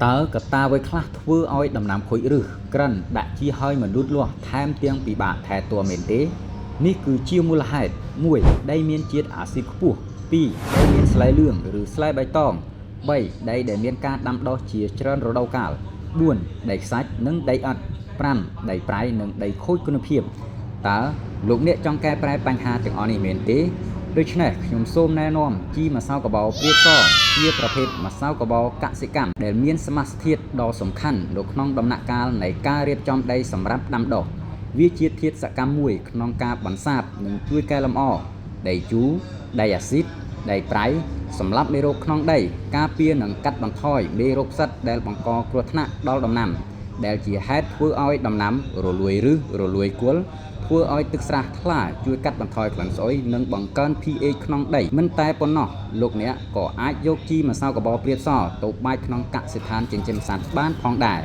តើកត្តាអ្វីខ្លះធ្វើឲ្យដំណាំខូចឬក្រិនដាក់ជីហើយមិនលូតលាស់ថែមទាំងពិបាកថែទាំមែនទេនេះគឺជាមូលហេតុ1ដីមានជាតិអាស៊ីតខ្ពស់2ដីមានស្លែលឿងឬស្លែបៃតង3ដីដែលមានការដាំដុះជាច្រើនរដូវកាល4ដីខ្សាច់និងដីឥដ្ឋ5ដីប្រៃនិងដីខូចគុណភាពតើលោកអ្នកចង់កែប្រែបញ្ហាទាំងអស់នេះមែនទេដូច្នេះខ្ញុំសូមណែនាំជីម្សៅកាបូព្រាបសជាប្រភេទម្សៅកាបូកសិកម្មដែលមានសមាសធាតុដ៏សំខាន់នៅក្នុងដំណាក់កាលនៃការរៀបចំដីសម្រាប់ដាំដុះវាជាធាតុសកម្មមួយក្នុងការបន្សាបនិងជួយកែលម្អដីជូរដីអាស៊ីតដីប្រៃសម្រាប់មេរោគក្នុងដីការពារនិងកាត់បន្ថយមេរោគផ្សិតដែលបង្កគ្រោះថ្នាក់ដល់ដំណាំដែលជាហេតុធ្វើឲ្យដំណាំរលួយឬរលួយគល់ធ្វើឲ្យទឹកស្រះថ្លាជួយកាត់បន្ថយក្លិនស្អុយនិងបង្កើន pH ក្នុងដីមិនតែប៉ុណ្ណោះលោកអ្នកក៏អាចយកជីម្សៅកាបូព្រាបសទៅបាចក្នុងកសិដ្ឋានចិញ្ចឹមសត្វបានផងដែរ